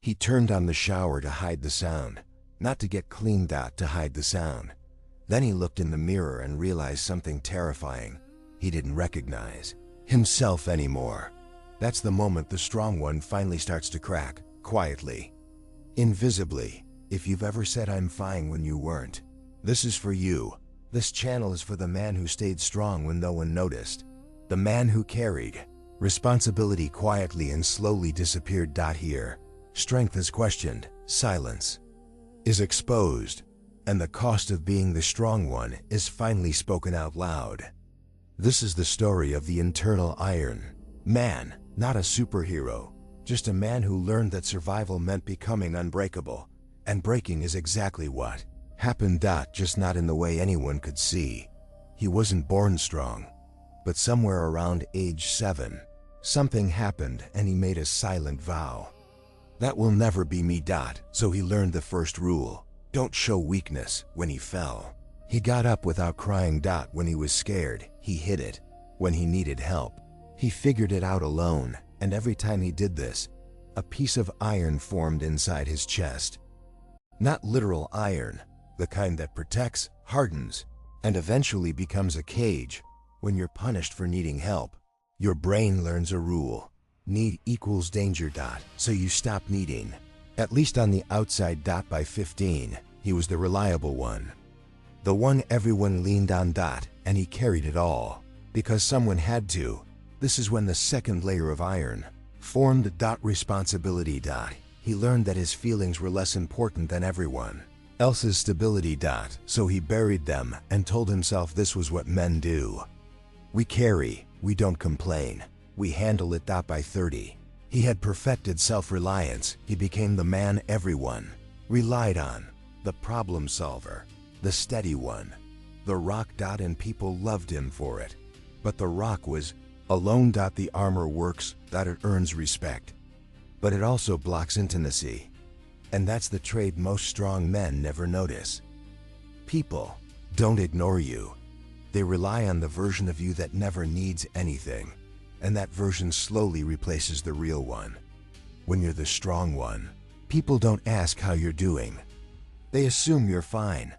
He turned on the shower to hide the sound, not to get clean. To hide the sound. Then he looked in the mirror and realized something terrifying. He didn't recognize himself anymore. That's the moment the strong one finally starts to crack, quietly. Invisibly. If you've ever said I'm fine when you weren't, this is for you. This channel is for the man who stayed strong when no one noticed. The man who carried responsibility quietly and slowly disappeared. Here, strength is questioned, silence is exposed, and the cost of being the strong one is finally spoken out loud. This is the story of the internal Iron Man, not a superhero, just a man who learned that survival meant becoming unbreakable, and breaking is exactly what happened. Just not in the way anyone could see. He wasn't born strong, but somewhere around age 7, something happened and he made a silent vow. That will never be me. So he learned the first rule: don't show weakness. When he fell, he got up without crying. When he was scared, he hid it. When he needed help, he figured it out alone, and every time he did this, a piece of iron formed inside his chest. Not literal iron, the kind that protects, hardens, and eventually becomes a cage. When you're punished for needing help, your brain learns a rule: need equals danger. So you stop needing, at least on the outside. By 15, he was the reliable one, the one everyone leaned on. And he carried it all, because someone had to. This is when the second layer of iron formed. Responsibility. He learned that his feelings were less important than everyone else's stability. So he buried them and told himself this was what men do. We carry, we don't complain, we handle it. By 30, he had perfected self-reliance. He became the man everyone relied on, the problem solver, the steady one, the rock. And people loved him for it. But the rock was alone. The armor works, it earns respect, but it also blocks intimacy. And that's the trade most strong men never notice. People don't ignore you. They rely on the version of you that never needs anything, and that version slowly replaces the real one. When you're the strong one, people don't ask how you're doing. They assume you're fine.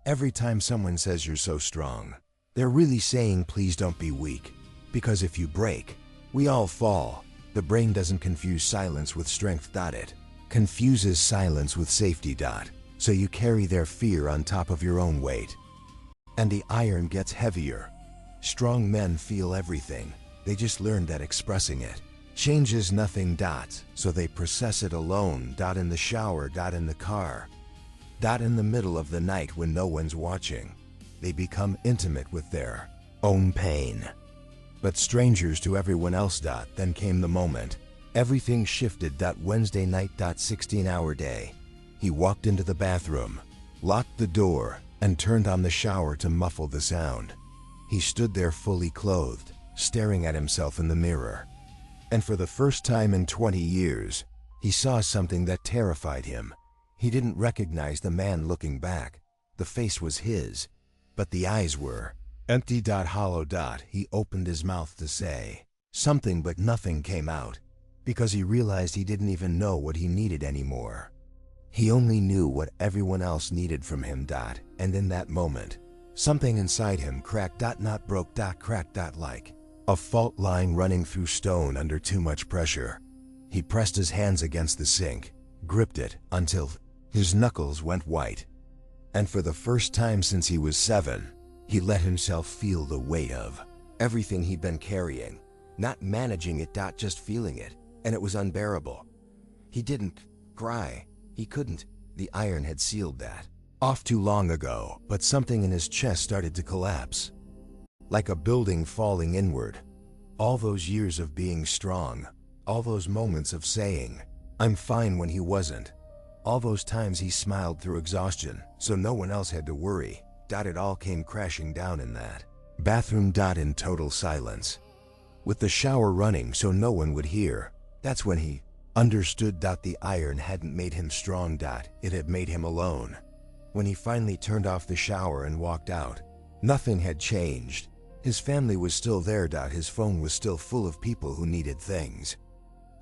Every time someone says you're so strong, they're really saying please don't be weak, because if you break, we all fall. The brain doesn't confuse silence with strength. It confuses silence with safety. So you carry their fear on top of your own weight. And the iron gets heavier. Strong men feel everything. They just learned that expressing it changes nothing. So they process it alone. In the shower. In the car. In the middle of the night when no one's watching. They become intimate with their own pain. But strangers to everyone else. Then came the moment. Everything shifted. Wednesday night. 16-hour day. He walked into the bathroom, locked the door, and turned on the shower to muffle the sound. He stood there fully clothed, staring at himself in the mirror. And for the first time in 20 years, he saw something that terrified him. He didn't recognize the man looking back. The face was his, but the eyes were empty. Hollow. He opened his mouth to say something, but nothing came out, because he realized he didn't even know what he needed anymore. He only knew what everyone else needed from him. And in that moment, something inside him cracked. Not broke. Cracked. Like a fault line running through stone under too much pressure. He pressed his hands against the sink, gripped it until his knuckles went white. And for the first time since he was 7, he let himself feel the weight of everything he'd been carrying, not managing it. Just feeling it, and it was unbearable. He didn't cry. He couldn't. The iron had sealed that off too long ago, but something in his chest started to collapse. Like a building falling inward. All those years of being strong, all those moments of saying, I'm fine when he wasn't, all those times he smiled through exhaustion so no one else had to worry. It all came crashing down in that bathroom. In total silence, with the shower running so no one would hear. That's when he understood. The iron hadn't made him strong. It had made him alone. When he finally turned off the shower and walked out, nothing had changed. His family was still there. His phone was still full of people who needed things.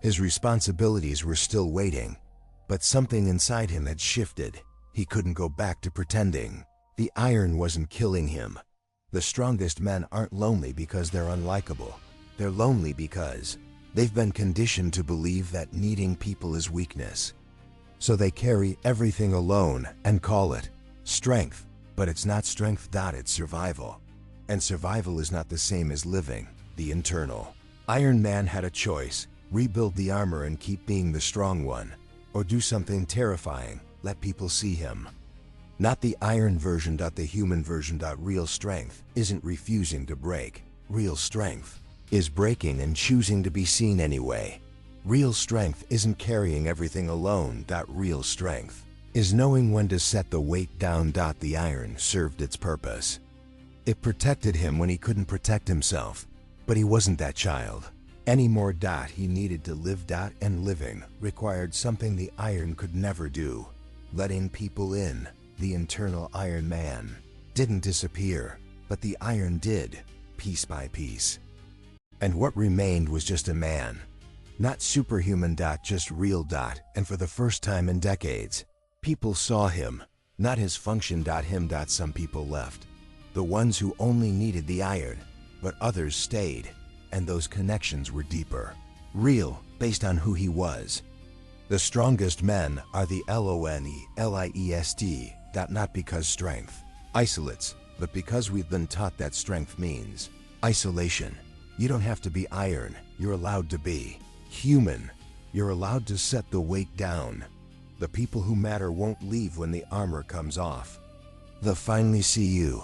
His responsibilities were still waiting. But something inside him had shifted. He couldn't go back to pretending. The iron wasn't killing him. The strongest men aren't lonely because they're unlikable. They're lonely because they've been conditioned to believe that needing people is weakness. So they carry everything alone and call it strength. But it's not strength. It's survival. And survival is not the same as living, the internal. Iron Man had a choice: rebuild the armor and keep being the strong one, or do something terrifying, let people see him. Not the iron version. The human version. Real strength isn't refusing to break. Real strength is breaking and choosing to be seen anyway. Real strength isn't carrying everything alone. Real strength is knowing when to set the weight down. The iron served its purpose. It protected him when he couldn't protect himself, but he wasn't that child anymore. He needed to live. And living required something the iron could never do: letting people in. The internal Iron Man didn't disappear, but the iron did, piece by piece. And what remained was just a man. Not superhuman. Just real. And for the first time in decades, people saw him, not his function. Him. Some people left, the ones who only needed the iron, but others stayed, and those connections were deeper, real, based on who he was. The strongest men are the loneliest. Not because strength isolates, but because we've been taught that strength means isolation. You don't have to be iron. You're allowed to be human. You're allowed to set the weight down. The people who matter won't leave when the armor comes off. They'll finally see you,